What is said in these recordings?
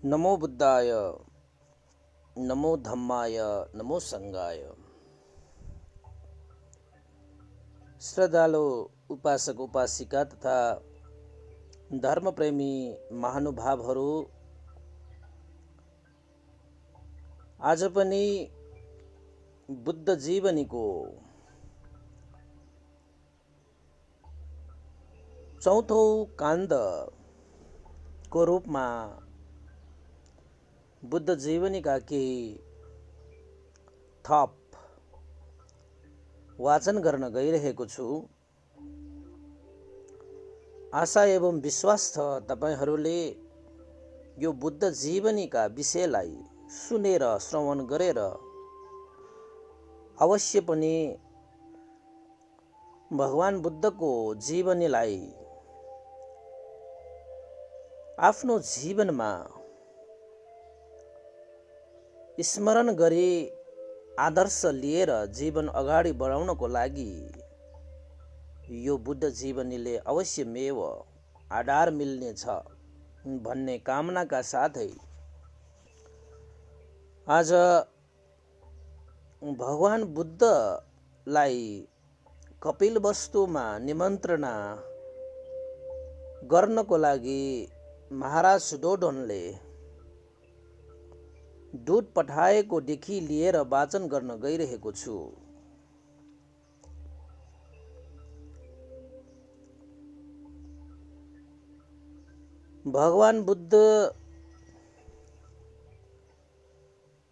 नमो बुद्धाय, नमो धम्माय, नमो संघाय। श्रद्धालु उपासक उपासिका तथा धर्मप्रेमी महानुभावहरू, आज पनि बुद्ध जीवनीको चौथो काण्डको रूपमा बुद्ध जीवनीका केही थप वाचन गर्न गइरहेको छु। आशा एवं विश्वास छ तपाईहरूले यो बुद्ध जीवनीका विषयलाई सुनेर श्रवण गरेर अवश्य पनि भगवान बुद्धको जीवनीलाई आफ्नो जीवनमा स्मरण गरी आदर्श लिएर जीवन अगाडि बढाउनको लागि यो बुद्ध जीवनीले अवश्यमेव आधार मिल्नेछ भन्ने कामनाका साथै आज भगवान बुद्धलाई कपिलवस्तुमा निमन्त्रणा गर्नको लागि महाराज सुदोधनले दूत पठाएको देखि लिएर वाचन गर्न गइरहेको छु। भगवान बुद्ध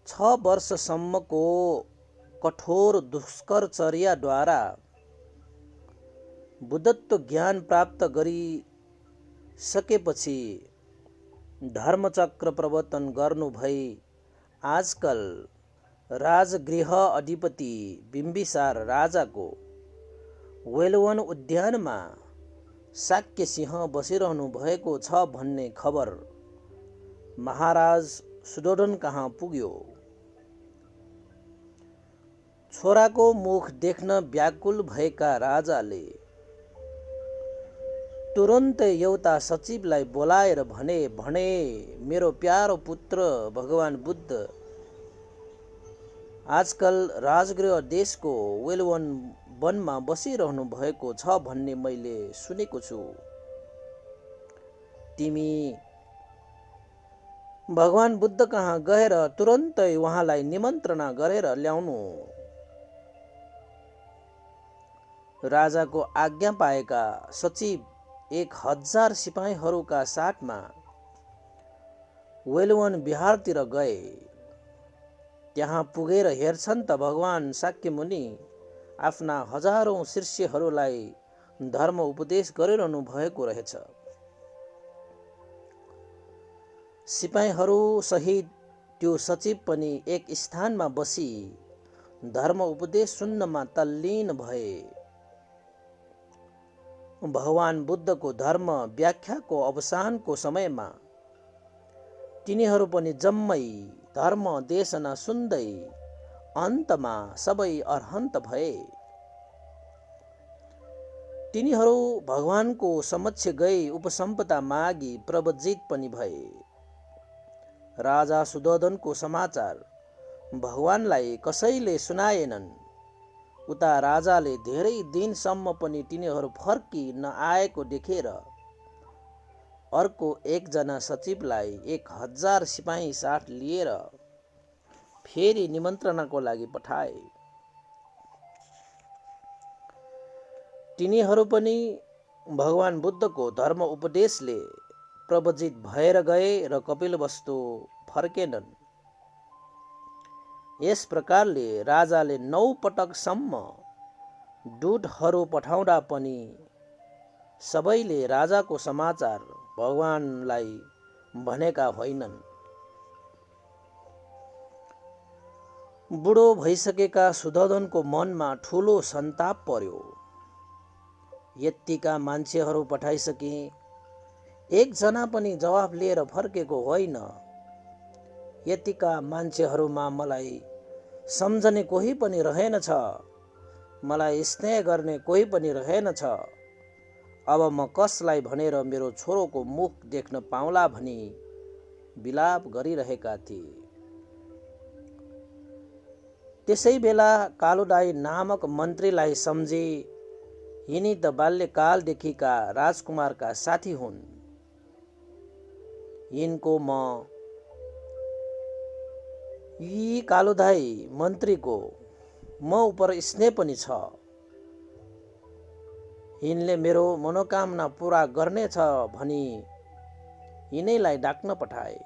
6 वर्षसम्मको कठोर दुष्करचर्याद्वारा बुद्धत्व ज्ञान प्राप्त गरिसकेपछि धर्मचक्र प्रवर्तन गर्नु भई आजकल राजगृह अधिपति बिम्बिसार राजाको वेलवन उद्यानमा शाक्य सिंह बसिरहनु भएको छ भन्ने खबर महाराज सुदोधन कहाँ पुग्यो। छोराको मुख देख्न व्याकुल भएका राजाले तुरन्तै एउटा सचिवलाई बोलाएर भने मेरो प्यारो पुत्र भगवान बुद्ध आजकल राजगृह देशको वेलवन वनमा बसिरहनु भएको छ भन्ने मैले सुनेको छु। तिमी भगवान बुद्ध कहाँ गएर तुरन्तै उहाँलाई निमन्त्रणा गरेर ल्याउनु। राजाको आज्ञा पाएका सचिव 1000 सिपाहीहरूका साथमा वेलवन बिहारतिर गए। त्यहाँ पुगेर हेर्छन् त भगवान शाक्य मुनि आफ्ना हजारौं शिष्यहरूलाई धर्म उपदेश गरिरहनु भएको रहेछ। सिपाहीहरू सहित त्यो सचिव पनि एक स्थानमा बसी धर्म उपदेश सुन्नमा तल्लीन भए। भगवान बुद्धको धर्म व्याख्याको अवसानको समयमा तिनीहरू पनि जम्मै धर्म देशना सुन्दै अन्तमा सबै अरहन्त भए। तिनीहरू भगवानको समक्ष गई उपसम्पदा मागी प्रवजित पनि भए। राजा सुदोधनको समाचार भगवानलाई कसैले सुनाएनन्। उता राजाले धेरै दिनसम्म पनि तिनीहरू फर्की नआएको देखेर अर्को एकजना सचिवलाई 1000 सिपाही साथ लिएर फेरि निमन्त्रणाको लागि पठाए। तिनीहरू पनि भगवान बुद्धको धर्म उपदेशले प्रवजित भएर गए र कपिलवस्तु फर्केनन्। यस प्रकारले राजाले 9 पटकसम्म दूतहरू पठाउँदा पनि सबैले राजाको समाचार भगवानलाई भनेका होइनन्। बुढो भइसकेका सुदोधनको मनमा ठूलो सन्ताप पर्यो। यत्तिका मान्छेहरू पठाइसके एकजना पनि जवाफ लिएर फर्केको होइन। यतिका मान्छेहरूमा मलाई सम्झने कोही पनि रहेनछ, मलाई स्नेह गर्ने कोही पनि रहेनछ। अब म कसलाई भनेर मेरो छोरोको मुख देख्न पाउला भनी विलाप गरिरहेका थिए। त्यसै बेला कालुदाई नामक मन्त्रीलाई सम्झे यिनी त बाल्यकालदेखिका राजकुमारका साथी हुन्। यिनको यी कालुदाई मन्त्रीको म उपर स्नेह पनि छ। यिनले मेरो मनोकामना पूरा गर्नेछ भनी यिनैलाई डाक्न पठाए।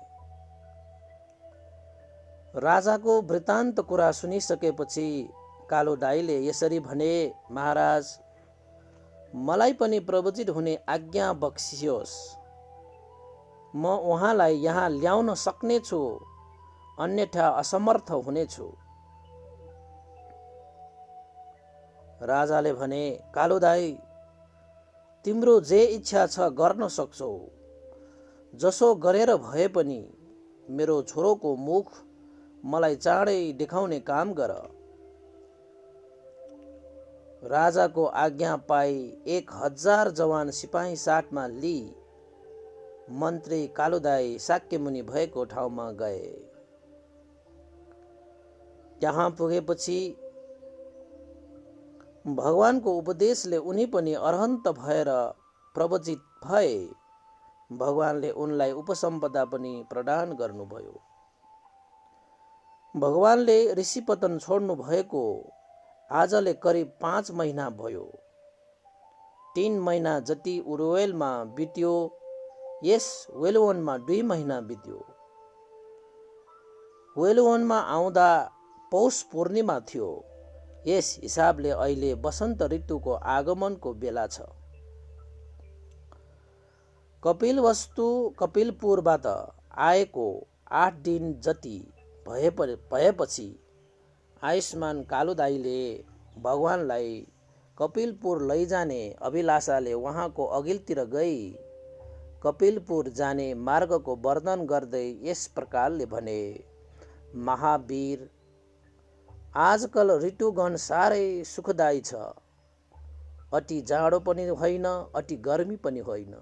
राजाको वृत्तान्त कुरा सुनिसकेपछि कालुदाईले यसरी भने, महाराज, मलाई पनि प्रवचित हुने आज्ञा बक्सियोस्। म उहाँलाई यहाँ ल्याउन सक्नेछु, अन्यथा असमर्थ हुनेछु। राजाले भने, कालुदाई, तिम्रो जे इच्छा छ गर्न सक्छौ। जसो गरेर भए पनि मेरो छोरोको मुख मलाई चाँडै देखाउने काम गर। राजाको आज्ञा पाई 1000 जवान सिपाही साथमा लिई मन्त्री कालुदाई शाक्यमुनि भएको ठाउँमा गए। त्यहाँ पुगेपछि भगवानको उपदेशले उनी पनि अरहन्त भएर प्रवचित भए। भगवानले उनलाई उपसम्पदा पनि प्रदान गर्नुभयो। भगवानले ऋषिपतन छोड्नु भएको आजले करिब 5 महिना भयो। 3 महिना जति उरुवेलमा बित्यो, यस वेलवनमा 2 महिना बित्यो। वेलवनमा आउँदा पौष पूर्णिमा थियो। यस हिसाबले अहिले वसन्त ऋतुको आगमनको बेला छ। कपिलवस्तु कपिलपुरबाट आएको 8 दिन जति भएपछि आयुष्मान कालुदाईले भगवानलाई कपिलपुर लैजाने अभिलाषाले उहाँको अघिल्तिर गई कपिलपुर जाने मार्गको वर्णन गर्दै यस प्रकारले भने, महावीर, आजकल ऋतुगण साह्रै सुखदायी छ। अति जाडो पनि होइन, अति गर्मी पनि होइन।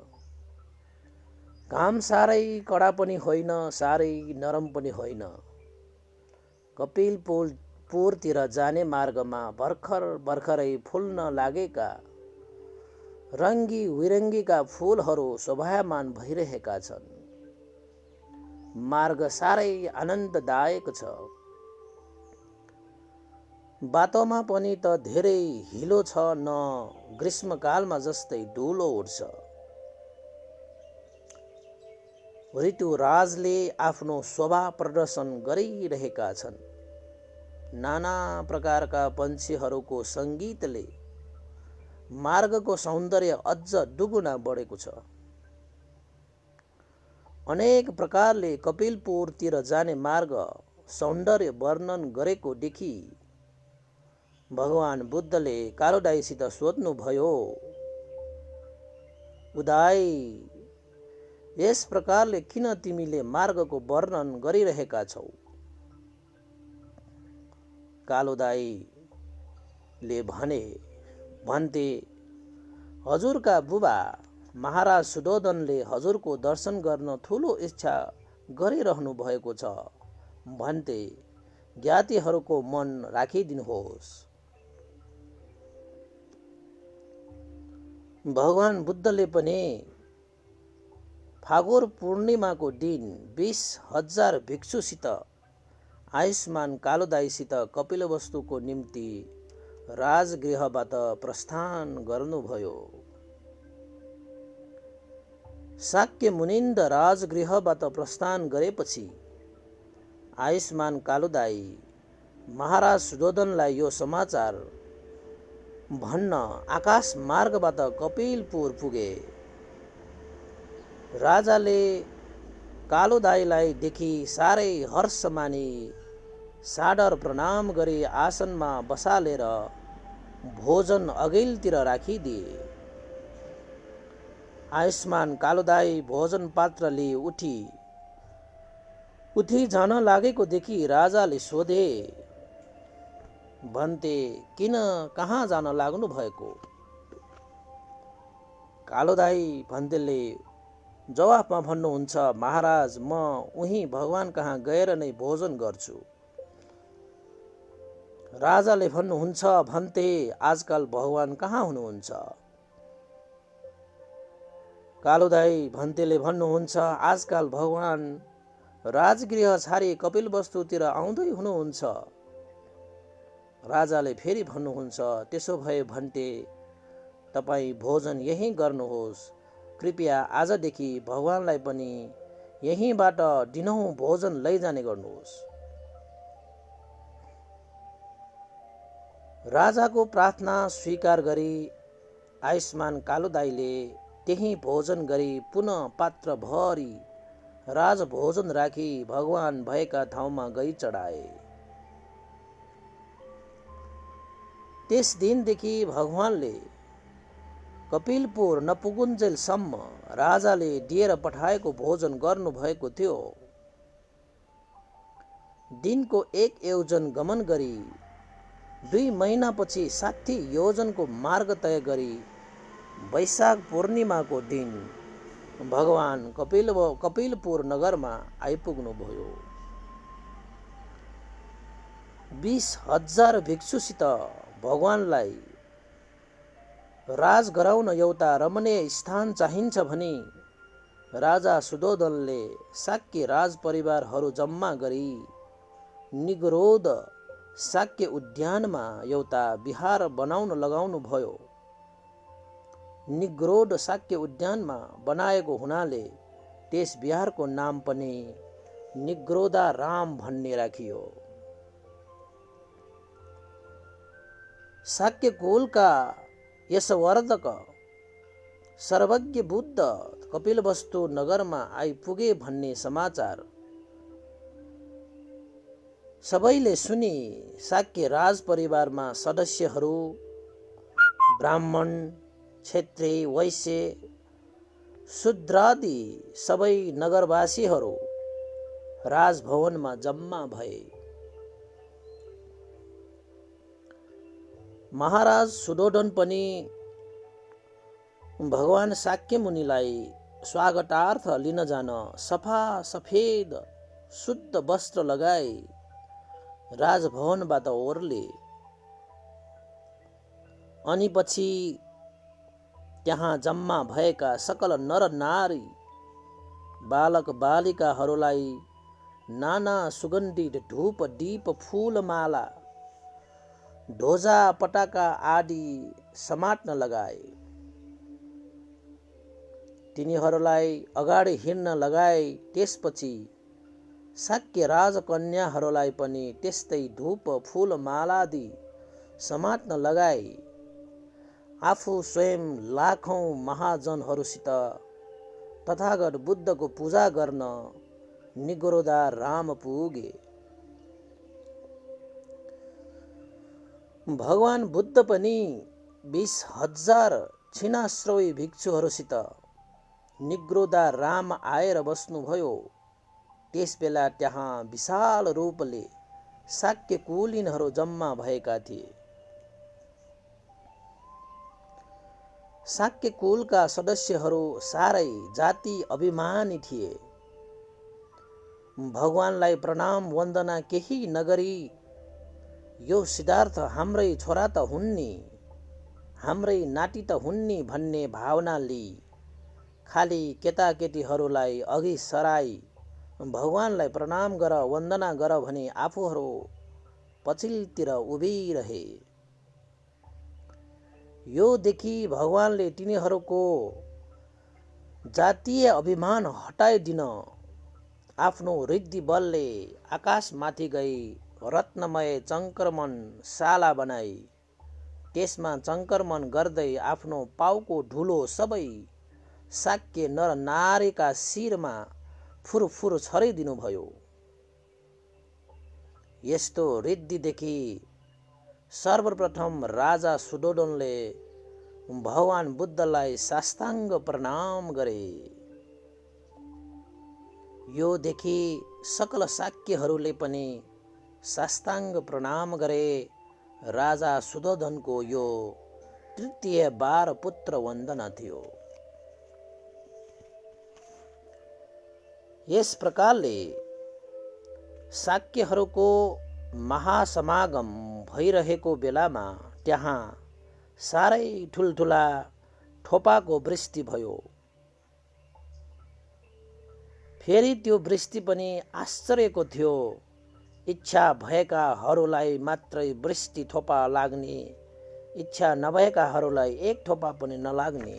घाम साह्रै कडा पनि होइन, साह्रै नरम पनि होइन। कपिलपुरतिर जाने मार्गमा भर्खरै फुल्न लागेका रङ्गी विरङ्गीका फुलहरू शोभायमान भइरहेका छन्। मार्ग साह्रै आनन्ददायक छ। बाटोमा पनि त धेरै हिलो छ, न ग्रीष्मकालमा जस्तै धुलो उड्छ। ऋतुराजले आफ्नो शोभा प्रदर्शन गरिरहेका छन्। नाना प्रकारका पन्छीहरूको सङ्गीतले मार्गको सौन्दर्य अझ दुगुना बढेको छ। अनेक प्रकारले कपिलपुरतिर जाने मार्ग सौन्दर्य वर्णन गरेको देखि भगवान बुद्धले कालुदाईसित सोध्नुभयो, उदाई, यस प्रकारले किन तिमीले मार्गको वर्णन गरिरहेका छौ? कालुदाईले भन्थे, हजुरका बुबा महाराज सुधोधनले हजुरको दर्शन गर्न ठुलो इच्छा गरिरहनु भएको छ भन्थे, ज्ञातिहरूको मन राखिदिनुहोस्। भगवान बुद्धले पनि फागुर पूर्णिमाको दिन 20,000 भिक्षुसित आयुष्मान कालुदाईसित कपिलवस्तुको निम्ति राजगृहबाट प्रस्थान गर्नुभयो। शाक्य मुनिन्द राजगृहबाट प्रस्थान गरेपछि आयुष्मान कालुदाई महाराज सुधोधनलाई यो समाचार भन्न आकाश मार्गबाट कपिलपुर पुगे। राजाले कालुदाईलाई देखि साह्रै हर्ष मानी सादर प्रणाम गरी आसनमा बसालेर भोजन अघिल्तिर राखिदिए। आयुष्मान कालुदाई भोजन पात्र लिई उठी जान लागेको देखि राजाले सोधे, भन्थे, किन कहाँ जान लाग्नु भएको? कालुदाई भन्तेले जवाफमा भन्नुहुन्छ, महाराज म उही भगवान कहाँ गएर नै भोजन गर्छु। राजाले भन्नुहुन्छ, भन्ते आजकल भगवान कहाँ हुनुहुन्छ? कालुदाई भन्तेले भन्नुहुन्छ, आजकल भगवान राजगृह छाडी कपिलवस्तुतिर आउँदै हुनुहुन्छ। राजाले फेरि भन्नुहुन्छ, त्यसो भए भन्ते तपाईँ भोजन यहीँ गर्नुहोस्। कृपया आजदेखि भगवानलाई पनि यहीँबाट दिनहुँ भोजन लैजाने गर्नुहोस्। राजाको प्रार्थना स्वीकार गरी आयुष्मान कालुदाईले त्यही भोजन गरी पुनः पात्र भरी राजभोजन राखी भगवान भएका ठाउँमा गई चढाए। त्यस दिनदेखि भगवानले कपिलपुर नपुगुन्जेलसम्म राजाले दिएर पठाएको भोजन गर्नुभएको थियो। दिनको 1 योजन गमन गरी 2 महिनापछि 60 योजनको मार्ग तय गरी वैशाख पूर्णिमाको दिन भगवान कपिलपुर नगरमा आइपुग्नुभयो। 20,000 भिक्षुसित भगवानलाई राज गराउन एउटा रमणीय स्थान चाहिन्छ भनी राजा सुधोधनले शाक्य राज परिवारहरू जम्मा गरी निग्रोध शाक्य उद्यानमा एउटा विहार बनाउन लगाउनु भयो। निग्रोध शाक्य उद्यानमा बनाएको हुनाले त्यस विहारको नाम पनि निग्रोधा राम भन्ने राखियो। शाक्य कुलका यशवर्धक सर्वज्ञ बुद्ध कपिलवस्तु नगरमा आइपुगे भन्ने समाचार सबैले सुनि शाक्य राज परिवारमा सदस्यहरू ब्राह्मण, क्षेत्री, वैश्य, शूद्रादि सबै नगरवासीहरू राजभवनमा जम्मा भए। महाराज सुधोधन पनि भगवान शाक्य मुनिलाई स्वागतार्थ लिन जान सफा सफेद शुद्ध वस्त्र लगाई राजभवनबाट ओर्ले। अनि पछि त्यहाँ जम्मा भएका सकल नर नारी बालक बालिकाहरूलाई नाना सुगन्धित धूप दीप फूलमाला ध्वजा पटाका आदि समात्न लगाए। तिनीहरूलाई अगाडि हिँड्न लगाए। त्यसपछि शाक्य राजकन्याहरूलाई पनि त्यस्तै धूप फूलमालादि समात्न लगाए। आफू स्वयं लाखौं महाजनहरूसित तथागत बुद्धको पूजा गर्न निग्रोधा राम पुगे। भगवान बुद्ध पनि 20,000 छिनाश्रवी भिक्षुहरूसित निग्रोधा राम आएर बस्नुभयो। त्यसबेला त्यहाँ विशाल रूपले शाक्य कुलीनहरू जम्मा भएका थिए। शाक्य कुलका सदस्यहरू सारै जाति अभिमानी थिए। भगवानलाई प्रणाम वन्दना केही नगरी यो सिद्धार्थ हाम्रै छोरा त हुन्, हाम्रै नाति त हुन् भन्ने भावना लिई खाली केटाकेटीहरूलाई अघि सराई भगवानलाई प्रणाम गर वन्दना गर भने आफूहरू पछिल्तिर उभिरहे। यो देखि भगवानले तिनीहरूको जातीय अभिमान हटाइदिन आफ्नो रिद्धि बलले आकाशमाथि गई रत्नमय चङ्क्रमण शाला बनाई त्यसमा चङ्क्रमण गर्दै आफ्नो पाउको धुलो सबै शाक्य नर नारीका शिरमा फुरफुर छरिदिनु भयो। यस्तो रिद्धि देखि सर्वप्रथम राजा सुधोधनले भगवान बुद्धलाई साष्टाङ्ग प्रणाम गरे। यो देखि सकल शाक्यहरूले पनि साष्टाङ्ग प्रणाम गरे। राजा सुधोधनको यो तृतीय बार पुत्र वन्दना थियो। यस प्रकारले शाक्यहरूको महासमागम भइरहेको बेलामा त्यहाँ साह्रै ठुल्ठुला थोपाको वृष्टि भयो। फेरि त्यो वृष्टि पनि आश्चर्यको थियो। इच्छा भएकाहरूलाई मात्रै वृष्टि थोपा लाग्ने, इच्छा नभएकाहरूलाई एक थोपा पनि नलाग्ने।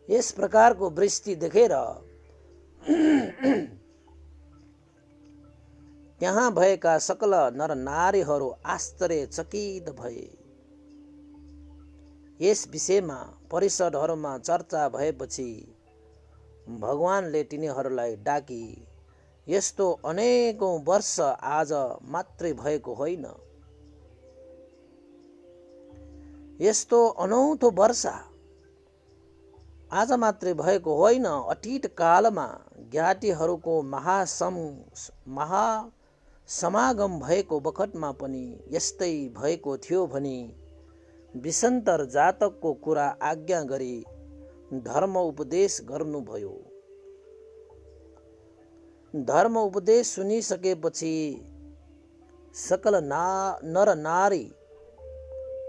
यस प्रकारको वृष्टि देखेर त्यहाँ भएका सकल नरनारीहरू आश्चर्यचकित भए। यस विषयमा परिषदहरूमा चर्चा भएपछि भगवानले तिनीहरूलाई डाकी, यस्तो अनेकौं वर्ष आज मात्रै भएको होइन, यस्तो अनौठो वर्षा आज मात्रै भएको होइन, अतीत कालमा ज्ञातिहरूको महासमागम भएको बखतमा पनि यस्तै भएको थियो भनी विषन्तर जातकको कुरा आज्ञा गरी धर्म उपदेश गर्नुभयो। धर्म उपदेश सुनिसकेपछि सकल नर नारी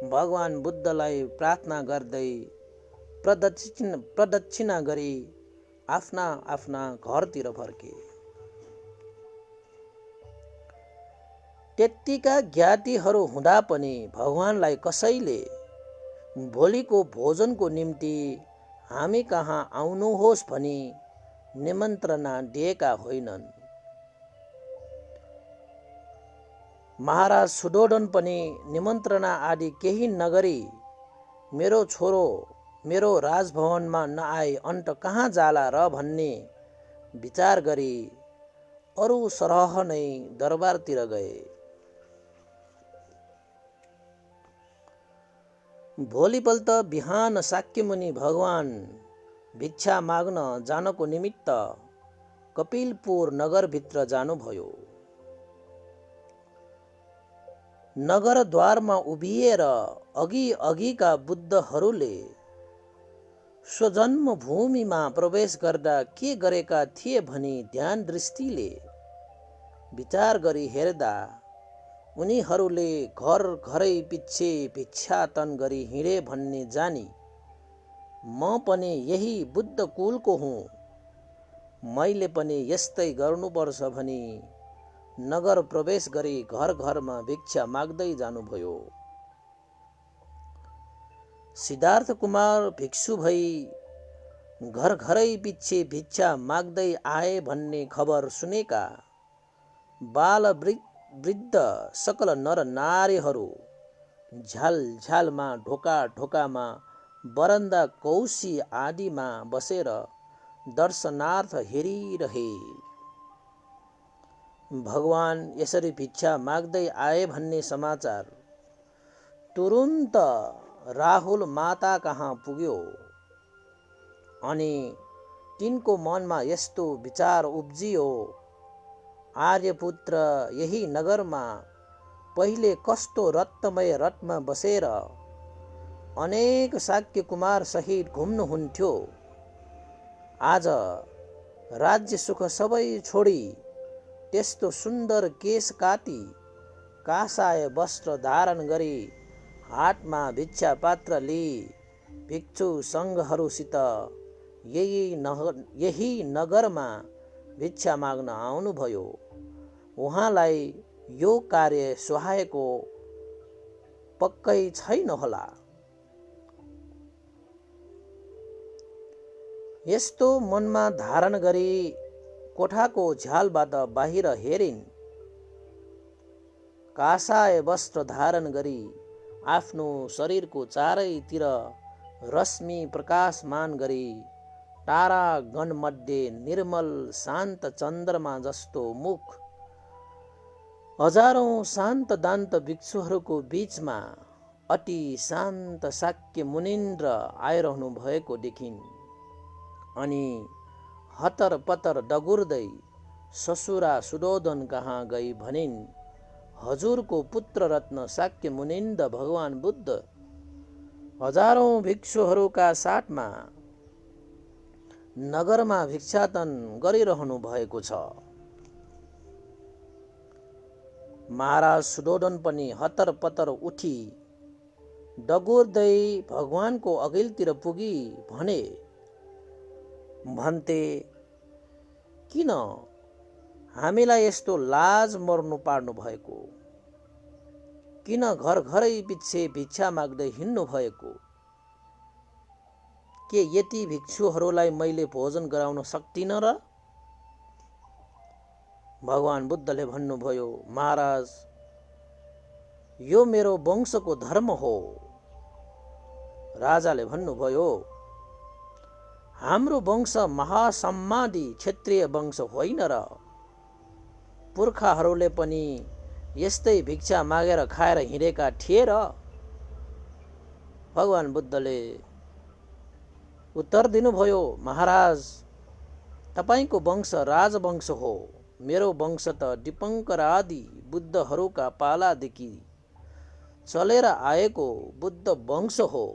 भगवान बुद्धलाई प्रार्थना गर्दै प्रदक्षिणा गरी आफ्ना आफ्ना घरतिर फर्के। त्यत्तिका ज्ञातिहरू हुँदा पनि भगवानलाई कसैले भोलिको भोजनको निम्ति हामी कहाँ आउनुहोस् भनी निमन्त्रणा दिएका होइनन्। महाराज सुदोधन पनि निमन्त्रणा आदि केही नगरी मेरो छोरो मेरो राजभवनमा नआई अन्त कहाँ जाला र भन्ने विचार गरी अरू सरह नै दरबारतिर गए। भोलिपल्ट बिहान शाक्यमुनि भगवान भिक्षा माग्न जानको निमित्त कपिलपुर नगरभित्र जानुभयो। नगरद्वारमा उभिएर अघि अघिका बुद्धहरूले स्वजन्म भूमिमा प्रवेश गर्दा के गरेका थिए भनी ध्यान दृष्टिले विचार गरी हेर्दा उनीहरूले घर घरै पिच्छे भिक्षाटन गरी हिँडे भन्ने जानी म पनि यही बुद्ध कुलको हुँ, मैले पनि यस्तै गर्नुपर्छ भनी नगर प्रवेश गरी घर घरमा भिक्षा माग्दै जानुभयो। सिद्धार्थ कुमार भिक्षु भई घर घरै पिच्छे भिक्षा माग्दै आए भन्ने खबर सुनेका बाल वृद्ध सकल नर नारीहरू झ्यालझ्यालमा ढोका ढोकामा बरन्दा कौशी आदिमा बसेर दर्शनार्थ हेरिरहे। भगवान यसरी भिक्षा माग्दै आए भन्ने समाचार तुरुन्त राहुल माता कहाँ पुग्यो अनि तिनको मनमा यस्तो विचार उब्जियो, आर्यपुत्र यही नगरमा पहिले कस्तो रत्नमय रथमा बसेर अनेक शाक्य कुमार सहित घुम्नुहुन्थ्यो, आज राज्य सुख सबै छोडी त्यस्तो सुन्दर केश काटी कासाय वस्त्र धारण गरी हातमा भिक्षा पात्र लिई भिक्षु सङ्घहरूसित यही नगरमा भिक्षा माग्न आउनुभयो। उहाँलाई यो कार्य सुहाएको पक्कै छैन होला। यस्तो मनमा धारण गरी कोठाको झ्यालबाट बाहिर हेरिन्। कासाय वस्त्र धारण गरी आफ्नो शरीरको चारैतिर रश्मि प्रकाशमान गरी तारागण मध्ये निर्मल शान्त चन्द्रमा जस्तो मुख हजारौं शान्त दान्त भिक्षुहरूको बीचमा अति शान्त शाक्य मुनिन्द्र आइरहनु भएको देखिन्। अनि हतर पतर दगुर्दै ससुरा सुदोधन कहाँ गई भनिन्, हजुरको पुत्र रत्न शाक्य मुनिन्द भगवान बुद्ध हजारौं भिक्षुहरूका साथमा नगरमा भिक्षाटन गरिरहनु भएको छ। महाराज सुदोधन पनि हतरपतर उठी डगोर्दै भगवानको अघिल्तिर पुगी भन्थे, किन हामीलाई यस्तो लाज मर्नु पार्नु भएको? किन घर घरै पिच्छे भिक्षा माग्दै हिँड्नु भएको? के यति भिक्षुहरूलाई मैले भोजन गराउन सक्दिनँ र? भगवान बुद्धले भन्नुभयो, महाराज, यो मेरो वंशको धर्म हो। राजाले भन्नुभयो, हाम्रो वंश महासम्मादी क्षत्रिय वंश होइन र? पुर्खाहरूले पनि यस्तै भिक्षा मागेर खाएर हिँडेका थिए र? भगवान बुद्धले उत्तर दिनुभयो, महाराज, तपाईको वंश राजवंश हो। मेरो वंश त दीपङ्कर आदि बुद्धहरूका पालादेखि चलेर आएको बुद्ध वंश हो।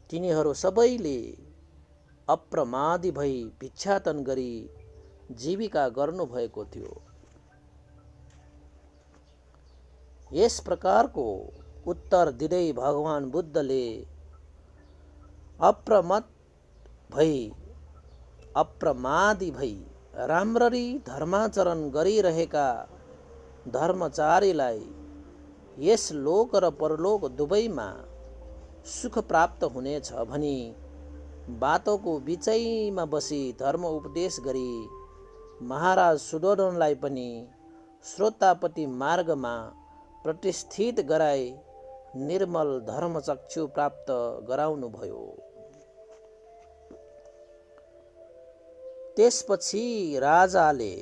तिनीहरू सबैले अप्रमादी भई भिक्षाटन गरी जीविका गर्नुभएको थियो। यस प्रकारको उत्तर दिँदै भगवान बुद्धले अप्रमादी भई राम्ररी धर्माचरण गरिरहेका धर्मचारीलाई यस लोक र परलोक दुवैमा सुख प्राप्त हुनेछ भनी बाटोको बिचैमा बसी धर्म उपदेश गरी महाराज सुदोधनलाई पनि श्रोतापति मार्गमा प्रतिष्ठित गराई निर्मल धर्मचक्षु प्राप्त गराउनुभयो। त्यसपछि राजाले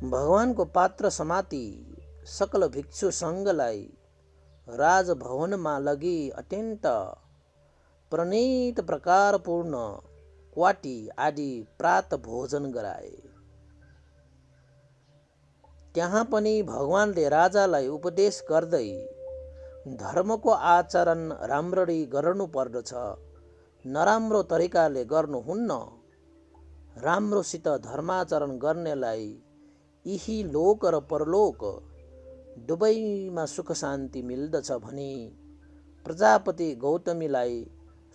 भगवानको पात्र समाती सकल भिक्षु सङ्घलाई राजभवनमा लगी अत्यन्त प्रणीत प्रकारपूर्ण क्वाटी आदि प्रात भोजन गराए। त्यहाँ पनि भगवानले राजालाई उपदेश गर्दै धर्मको आचरण राम्ररी गर्नु पर्दछ, नराम्रो तरिकाले गर्नुहुन्न। राम्रोसित धर्माचरण गर्नेलाई यही लोक र परलोक दुवैमा सुख शान्ति मिल्दछ भनी प्रजापति गौतमीलाई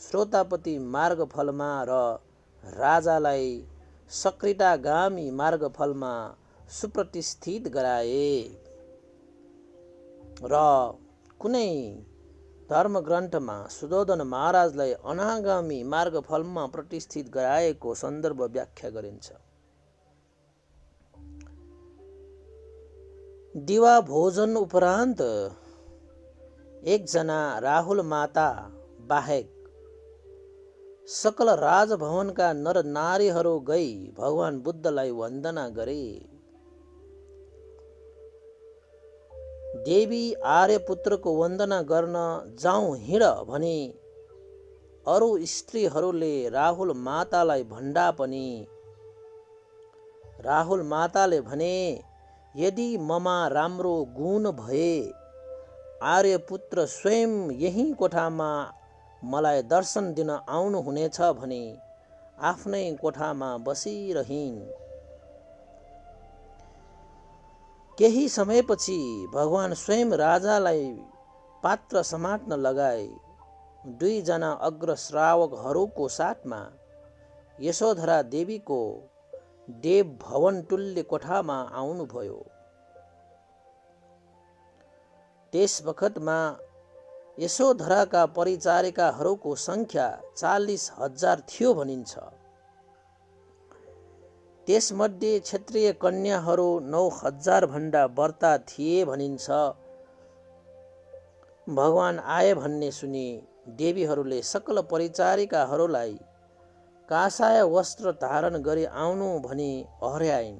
श्रोतापति मार्गफलमा र राजालाई सकृतागामी मार्गफलमा सुप्रतिष्ठित गराए र कुनै धर्मग्रन्थमा सुदोधन महाराजलाई अनागामी मार्गफलमा प्रतिष्ठित गराएको सन्दर्भ व्याख्या गरिन्छ। दिवा भोजन उपरान्त एकजना राहुल माता बाहेक सकल राजभवनका नर नारीहरू गई भगवान बुद्धलाई वन्दना गरे। देवी आर्यपुत्रको वन्दना गर्न जाउँ हिँड भनी अरू स्त्रीहरूले राहुल मातालाई भन्दा पनि राहुल माताले भने, यदि ममा राम्रो गुण भए आर्यपुत्र स्वयं यही कोठामा मलाई दर्शन दिन आउनुहुनेछ भने आफ्नै कोठामा बसिरहिन्। केही समयपछि भगवान स्वयं राजालाई पात्र समात्न लगाए। दुईजना अग्र श्रावकहरूको साथमा यशोधरा देवीको देव भवन तुल्य कोठामा आउनुभयो। त्यस बखतमा यशोधराका परिचारिकाहरूको संख्या 40,000 थियो भनिन्छ। त्यसमध्ये क्षत्रिय कन्याहरू 9,000 भन्दा बढ्ता थिए भनिन्छ। भगवान आए भन्ने सुनि देवीहरूले सकल परिचारिकाहरूलाई कासाय वस्त्र धारण गरी आउनु भनी हर्याइन्।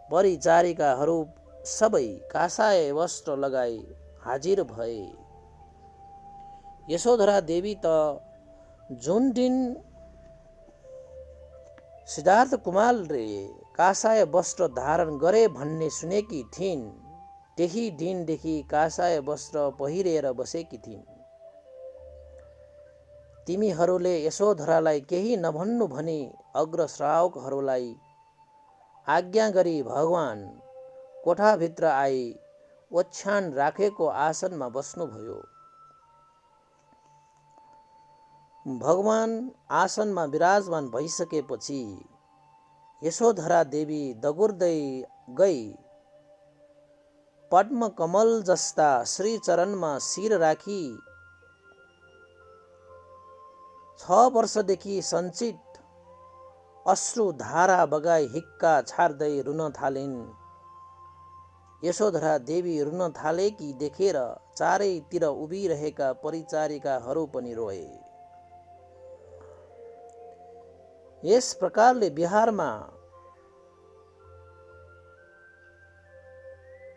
परिचारिकाहरू सबै कासाय वस्त्र लगाई हाजिर भए। यशोधरा देवी त जुन दिन सिद्धार्थ कुमारले कासाय वस्त्र धारण गरे भन्ने सुनेकी थिइन्, त्यही दिनदेखि कासाय वस्त्र पहिरेर बसेकी थिइन्। तिमीहरूले यशोधरालाई केही नभन्नु भनी अग्र श्रावकहरूलाई आज्ञा गरी भगवान कोठाभित्र आई ओछ्यान राखेको आसनमा बस्नुभयो। भगवान आसनमा विराजमान भइसकेपछि यशोधरा देवी दगुर्दै गई पद्म कमल जस्ता श्री चरणमा शिर राखी 6 वर्षदेखि सञ्चित अश्रु धारा बगाई हिक्का छाड्दै रुन थालिन्। यशोधरा देवी रुन थालेकी देखेर चारैतिर उभिरहेका परिचारिकाहरू पनि रोए। यस प्रकारले बिहारमा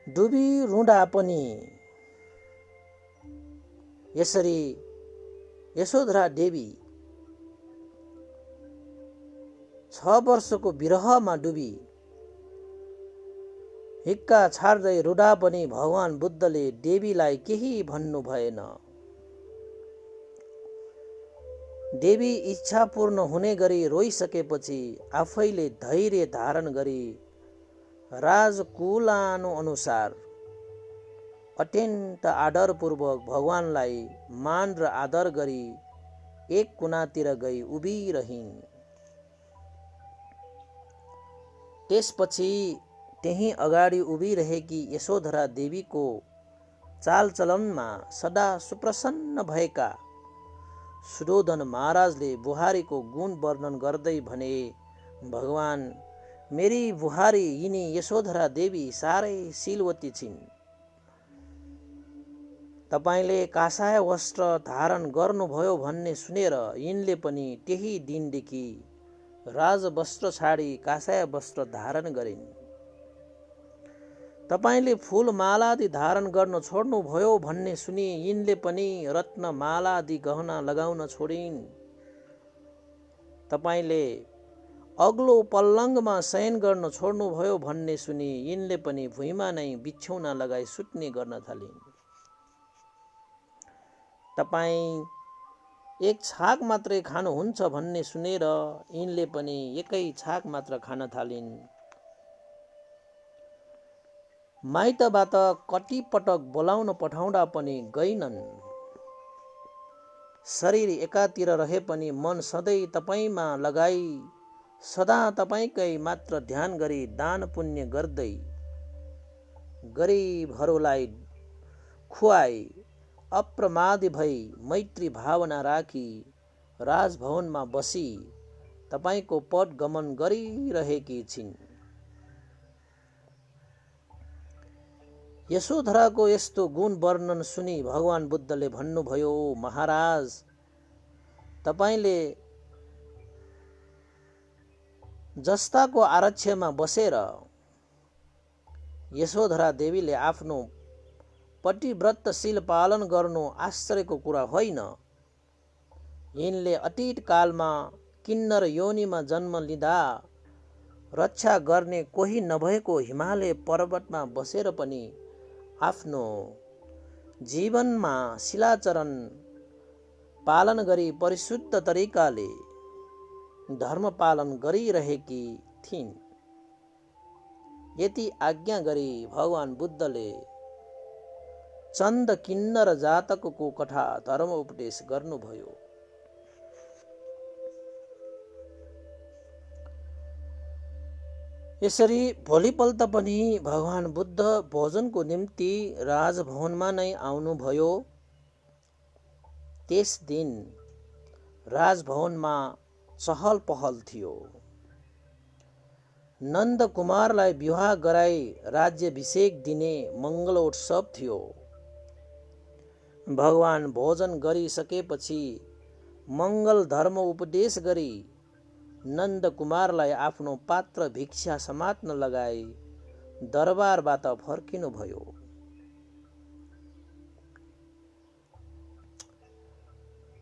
डुबी रुँदा पनि यसरी यशोधरा देवी 6 वर्षको विरहमा डुबी हिक्का छाड्दै रुँदा पनि भगवान बुद्धले देवीलाई केही भन्नु भएन। देवी इच्छा पूर्ण हुने गरी रोइसकेपछि आफैले धैर्य धारण गरी राजकुलानु अनुसार अत्यन्त आदरपूर्वक भगवानलाई मान र आदर गरी एक कुनातिर गई उभिरहिन्। त्यसपछि त्यही अगाडि उभिरहेकी यशोधरा देवीको चालचलनमा सदा सुप्रसन्न भएका सुदोधन महाराजले बुहारीको गुण वर्णन गर्दै भने, भगवान मेरी बुहारी यिनी यशोधरा देवी साह्रै शीलवती छिन्। तपाईले कासाय वस्त्र धारण गर्नुभयो भन्ने सुनेर यिनले पनि त्यही दिनदेखि राजवस्त्र छाडी कासाय वस्त्र धारण गरिन्। तपाईले फूलमालादि धारण गर्न छोड्नुभयो भन्ने सुनि यिनले पनि रत्नमालादि गहना लगाउन छोडिन्। तपाईले अग्लो पल्लङमा शयन गर्न छोड्नुभयो भन्ने सुनि यिनले पनि भुइँमा नै बिछौना लगाई सुत्ने गर्न थालिन्। तपाई एक छाक मात्रै खानुहुन्छ भन्ने सुनेर यिनले पनि एकै छाक मात्र खान थालिन्। माइतबाट कति पटक बोलाउन पठाउँदा पनि गइनन्। शरीर एकातिर रहे पनि मन सधैँ तपाईमा लगाई सदा तपाईकै मात्र ध्यान गरी दान पुण्य गर्दै गरिबहरूलाई खुवाई अप्रमादी भई मैत्री भावना राखी राजभवनमा बसी तपाईको पद गमन गरिरहेकी छिन्। यशोधराको यस्तो गुण वर्णन सुनि भगवान बुद्धले भन्नुभयो, महाराज तपाईले जस्ताको आरक्षमा बसेर यशोधरा देवीले आफ्नो पतिव्रतशील पालन गर्नु आश्चर्यको कुरा होइन। यिनले अतीत कालमा किन्नर योनिमा जन्म लिँदा रक्षा गर्ने कोही नभएको हिमालय पर्वतमा बसेर पनि आफ्नो जीवनमा शिलाचरण पालन गरी परिशुद्ध तरिकाले धर्म पालन गरिरहेकी थिइन्। यति आज्ञा गरी भगवान बुद्धले चन्द किन्नर जातकको कथा धर्म उपदेश गर्नुभयो। यसरी भोलिपल्ट पनि भगवान बुद्ध भोजनको निम्ति राजभवनमा नै आउनुभयो। त्यस दिन राजभवनमा चहल पहल थियो। नन्द कुमारलाई विवाह गराई राज्याभिषेक दिने मङ्गलोत्सव थियो। भगवान भोजन गरिसकेपछि मङ्गल धर्म उपदेश गरी नन्द कुमारलाई आफ्नो पात्र भिक्षा समात्न लगाई दरबारबाट फर्किनुभयो।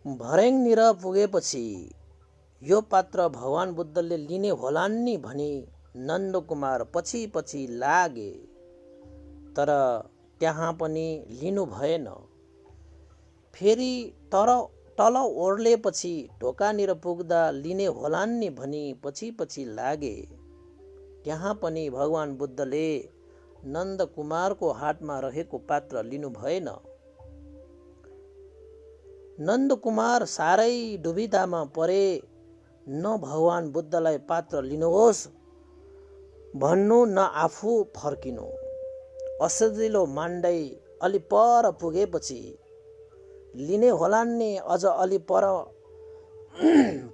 भर्याङनिर पुगेपछि यो पात्र भगवान बुद्धले लिने होलान् नि भनी नन्द कुमार पछि पछि लागे, तर त्यहाँ पनि लिनु भएन। फेरि तल ओर्लेपछि ढोकानिर पुग्दा लिने होलान् नि भनी पछि पछि लागे। त्यहाँ पनि भगवान बुद्धले नन्द कुमारको हातमा रहेको पात्र लिनु भएन। नन्द कुमार साह्रै दुविधामा परे। न भगवान बुद्धलाई पात्र लिनुहोस् भन्नु न आफू फर्किनु। असजिलो मान्दै अलि पर पुगेपछि लिने होलान् नि, अझ अलि पर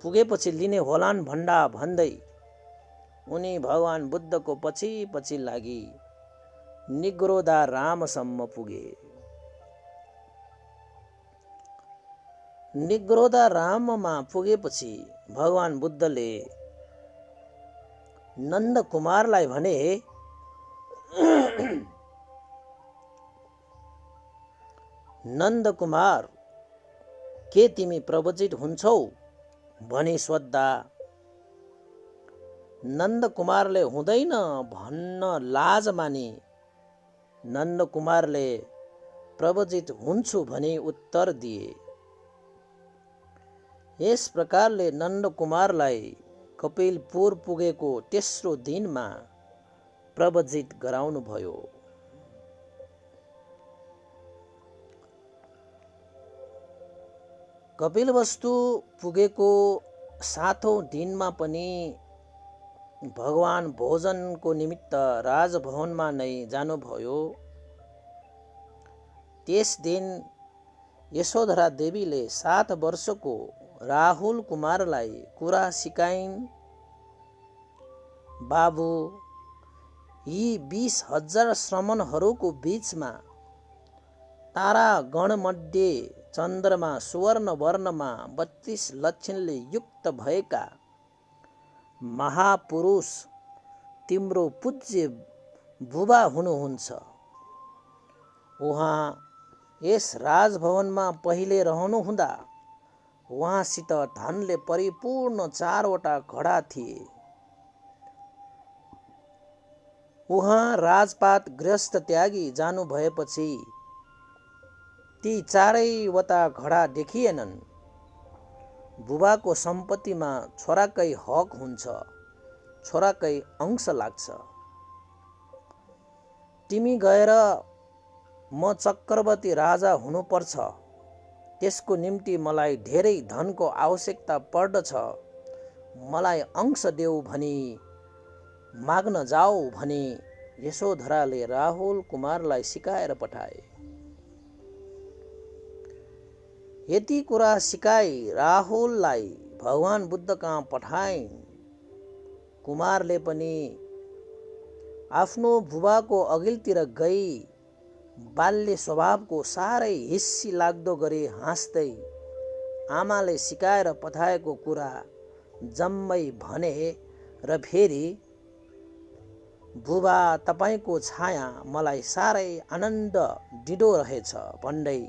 पुगेपछि लिने होलान् भन्दा भन्दै उनी भगवान बुद्धको पछि पछि लागि निग्रोधा रामसम्म पुगे। निग्रोधा राममा पुगेपछि भगवान बुद्धले नन्द कुमारलाई भने, नन्द कुमार, के तिमी प्रवचित हुन्छौ भनी सोद्धा नन्द कुमारले हुँदैन भन्न लाज मानी नन्द कुमारले प्रवचित हुन्छु भनी उत्तर दिए। यस प्रकारले नन्द कुमारलाई कपिलपुर पुगेको तेस्रो दिनमा प्रवचित गराउनु भयो। कपिलवस्तु पुगेको 7औं दिनमा पनि भगवान भोजनको निमित्त राजभवनमा नै जानुभयो। त्यस दिन यशोधरा देवीले 7 वर्षको राहुल कुमारलाई कुरा सिकाइन्। बाबु, यी 20,000 श्रमणहरूको बीचमा तारा गणमध्ये चन्द्रमा सुवर्ण वर्णमा 32 लक्षणले युक्त भएका महापुरुष तिम्रो पूज्य बुबा हुनुहुन्छ। उहाँ यस राजभवनमा पहिले रहनुहुँदा उहाँसित धनले परिपूर्ण 4वटा घडा थिए। उहाँ राजपाट गृहस्थ त्यागी जानु भएपछि ती 4वटा घडा देखिएनन्। बुबाको सम्पत्तिमा छोराकै हक हुन्छ, छोराकै अंश लाग्छ। तिमी गएर म चक्रवर्ती राजा हुनुपर्छ, त्यसको निम्ति मलाई धेरै धनको आवश्यकता पर्दछ, मलाई अंश देऊ भनी माग्न जाऊ भनी यशोधराले राहुल कुमारलाई सिकाएर पठाए। यति कुरा सिकाई राहुललाई भगवान बुद्ध कहाँ पठाइन्। कुमारले पनि आफ्नो बुबाको अघिल्तिर गई बाल्य स्वभावको साह्रै हिस्सी लाग्दो गरी हाँस्दै आमाले सिकाएर पठाएको कुरा जम्मै भने र फेरि, बुबा, तपाईको छाया मलाई साह्रै आनन्द दिँदो रहेछ भन्दै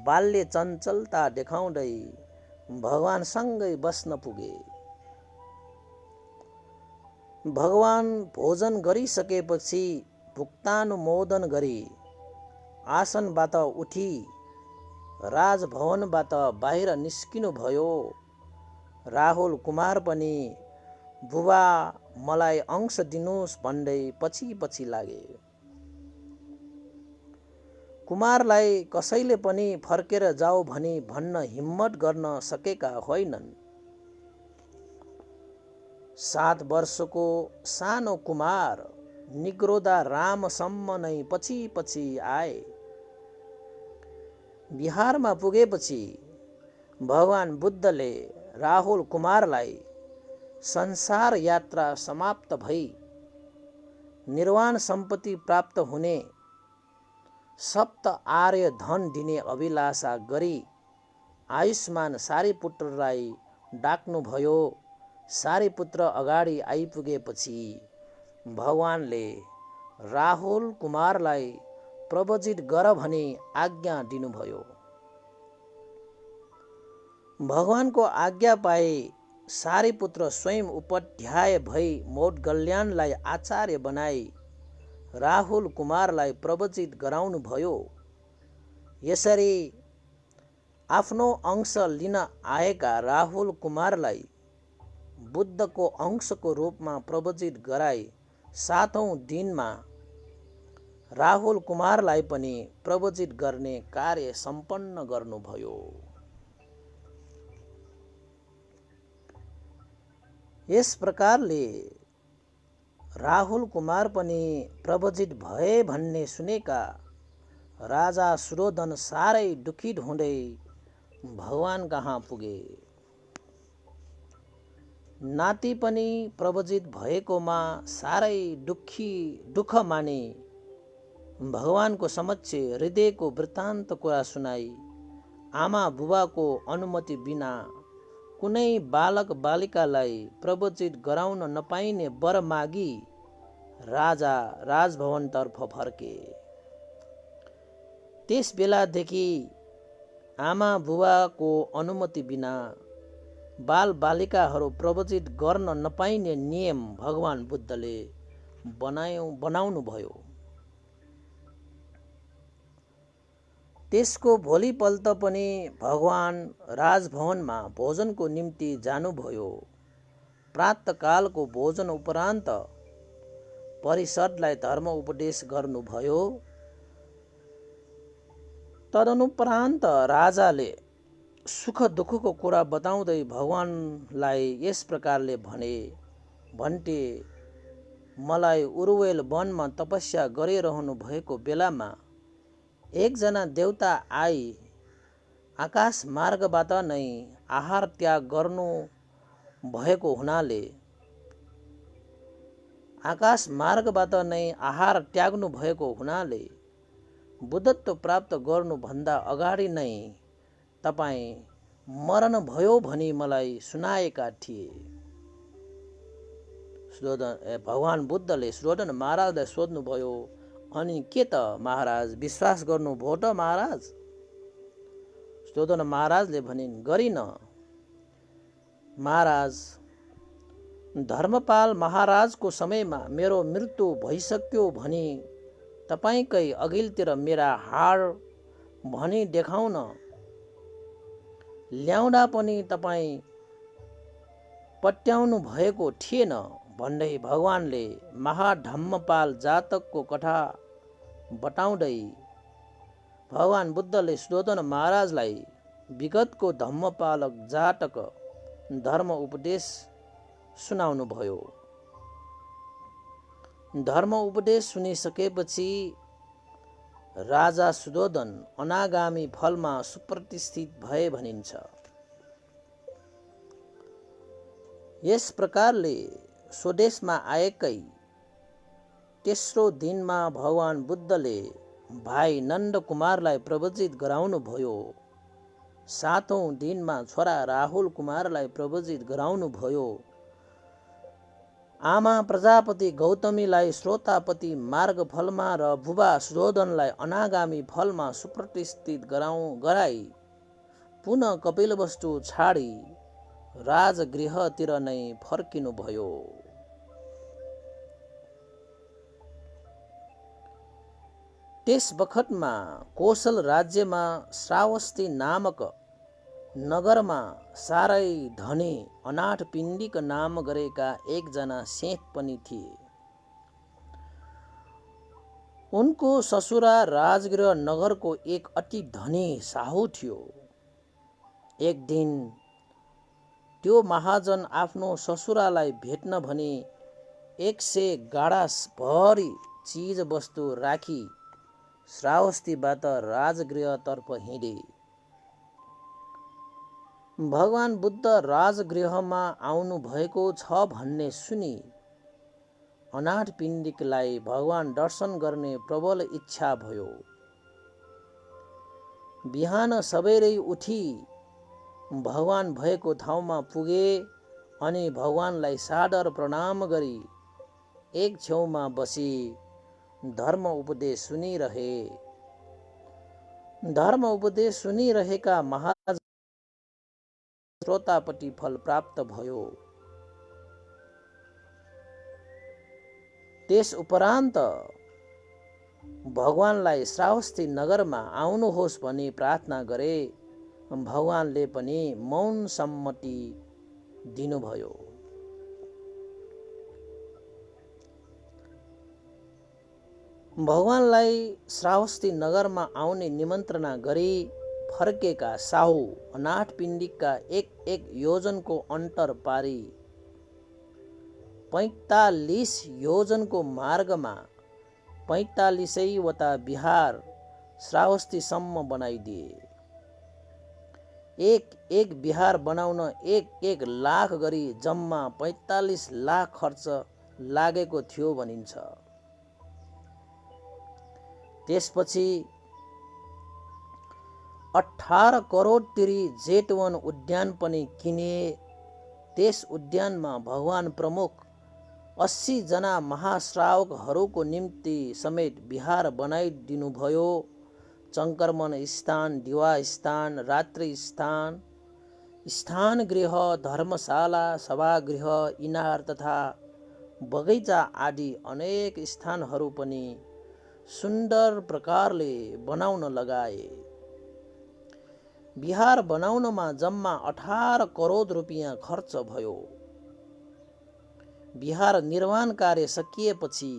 बाल्य चञ्चलता देखाउँदै भगवानसँगै बस्न पुगे। भगवान भोजन गरिसकेपछि भुक्तानुमोदन गरी आसनबाट उठी राजभवनबाट बाहिर निस्किनु भयो। राहुल कुमार पनि बुबा, मलाई अंश दिनुहोस् भन्दै पछि पछि लागे। कुमारलाई कसैले पनि फर्केर जाऊ भनी भन्न हिम्मत गर्न सकेका होइनन्। 7 वर्षको सानो कुमार निग्रोधा रामसम्म नै पछि पछि आए। बिहारमा पुगेपछि भगवान बुद्धले राहुल कुमारलाई संसार यात्रा समाप्त भई निर्वाण सम्पत्ति प्राप्त हुने सप्त आर्य धन दिने अभिलाषा गरी आयुष्मान सारीपुत्रलाई डाक्नुभयो। सारीपुत्र अगाडि आइपुगेपछि भगवानले राहुल कुमारलाई प्रवचित गर भनी आज्ञा दिनुभयो। भगवानको आज्ञा पाए सारीपुत्र स्वयं उपाध्याय भई मौदगल्याणलाई आचार्य बनाई राहुल कुमारलाई प्रवचित गराउनु भयो। यसरी आफ्नो अंश लिन आएका राहुल कुमारलाई बुद्धको अंशको रूपमा प्रवचित गराई 7औं दिनमा राहुल कुमारलाई पनि प्रवचित गर्ने कार्य सम्पन्न गर्नुभयो। यस प्रकारले राहुल कुमार पनि प्रवचित भए भन्ने सुनेका राजा सुरोधन साह्रै दुखित हुँदै भगवान कहाँ पुगे। नाति पनि प्रवचित भएकोमा साह्रै दुःख माने भगवानको समक्ष हृदयको वृत्तान्त कुरा सुनाई आमा बुबाको अनुमति बिना कुनै बालक बालिकालाई प्रवचित गराउन नपाइने वर मागी राजा राजभवनतर्फ फर्के। त्यस बेलादेखि आमा बुबाको अनुमति बिना बाल बालिकाहरू प्रवचित गर्न नपाइने नियम भगवान बुद्धले बनाउनु भयो। त्यसको भोलिपल्ट पनि भगवान राजभवनमा भोजनको निम्ति जानुभयो। प्रातःकालको भोजन उपरान्त परिषदलाई धर्म उपदेश गर्नुभयो। तदनुपरान्त राजाले सुख दुःखको कुरा बताउँदै भगवानलाई यस प्रकारले भने, भन्टे मलाई उरुवेल वनमा तपस्या गरिरहनु भएको बेलामा एकजना देवता आई आकाश मार्गबाट नै आहार त्याग गर्नु भएको हुनाले आकाश मार्गबाट नै आहार त्याग्नु भएको हुनाले बुद्धत्व प्राप्त गर्नुभन्दा अगाडि नै तपाईँ मर्न भयो भनी मलाई सुनाएका थिए। भगवान बुद्धले सुरोधन महाराजलाई सोध्नुभयो, अनि के त महाराज विश्वास गर्नुभयो त महाराज? सुरोधन महाराजले भनिन्, गरिन महाराज। धर्मपाल महाराजको समयमा मेरो मृत्यु भइसक्यो भनी तपाईकै अघिल्तिर मेरा हाड भनी देखाउन ल्याउँदा पनि तपाईँ पट्याउनु भएको थिएन भन्दै भगवानले महाधम्मपाल जातकको कथा बताउँदै भगवान बुद्धले सुरोधन महाराजलाई विगतको धम्मपालक जातक धर्म उपदेश सुनाउनु भयो। धर्म उपदेश सुनिसकेपछि राजा सुरोधन अनागामी फलमा सुप्रतिष्ठित भए भनिन्छ। यस प्रकारले स्वदेशमा आएकै तेस्रो दिनमा भगवान बुद्धले भाइ नन्द कुमारलाई प्रवचित गराउनु भयो। 7औं दिनमा छोरा राहुल कुमारलाई प्रवचित गराउनु भयो। आमा प्रजापति गौतमीलाई श्रोतापति मार्ग फलमा र बुबा सुरोधनलाई अनागामी फलमा सुप्रतिष्ठित गराई पुनः कपिलवस्तु छाडी राजगृहतिर नै फर्किनु भयो। त्यस बखतमा कोशल राज्यमा श्रावस्ती नामक नगरमा साह्रै धनी अनाथ पिण्डिक नाम गरेका एकजना सेठ पनि थिए। उनको ससुरा राजगृह नगरको एक अति धनी साहु थियो। एक दिन त्यो महाजन आफ्नो ससुरालाई भेट्न भनी 100 गाडा भरी चीज वस्तु राखी श्रावस्तीबाट राजगृहतर्फ हिँडे। भगवान बुद्ध राजगृहमा आउनु भएको छ भन्ने सुनि अनाथ पिण्डिकलाई भगवान दर्शन गर्ने प्रबल इच्छा भयो। बिहान सबेरै उठी भगवान भएको ठाउँमा पुगे अनि भगवानलाई सादर प्रणाम गरी एक छेउमा बसी धर्म उपदेश सुनिरहे। धर्म उपदेश सुनिरहेका महाराज श्रोतापति फल प्राप्त भयो। त्यस उपरान्त भगवानलाई श्रावस्ती नगरमा आउनुहोस् भनी प्रार्थना गरे। भगवानले पनि मौन सम्मति दिनुभयो। भगवानलाई श्रावस्ती नगरमा आउने निमन्त्रणा गरी फर्केका साहु अनाथपिण्डिकका एक योजनको अन्तर पारी 45 योजनको मार्गमा 45वटा बिहार श्रावस्तीसम्म बनाइदिए। एक बिहार बनाउन 1 लाख गरी जम्मा 45 लाख खर्च लागेको थियो भनिन्छ। त्यसपछि 18 करोड तिरी जेतवन उद्यान पनि किने। त्यस उद्यानमा भगवान प्रमुख 80 जना महाश्रावकहरूको निम्ति समेत विहार बनाइदिनुभयो। संक्रमण स्थान, दिवा स्थान, रात्रि स्थान, स्थान गृह, धर्मशाला, सभागृह, इनार तथा बगैँचा आदि अनेक स्थानहरू पनि सुन्दर प्रकारले बनाउन लगाए। विहार बनाउनमा जम्मा 18 करोड रुपियाँ खर्च भयो। विहार निर्माण कार्य सकिएपछि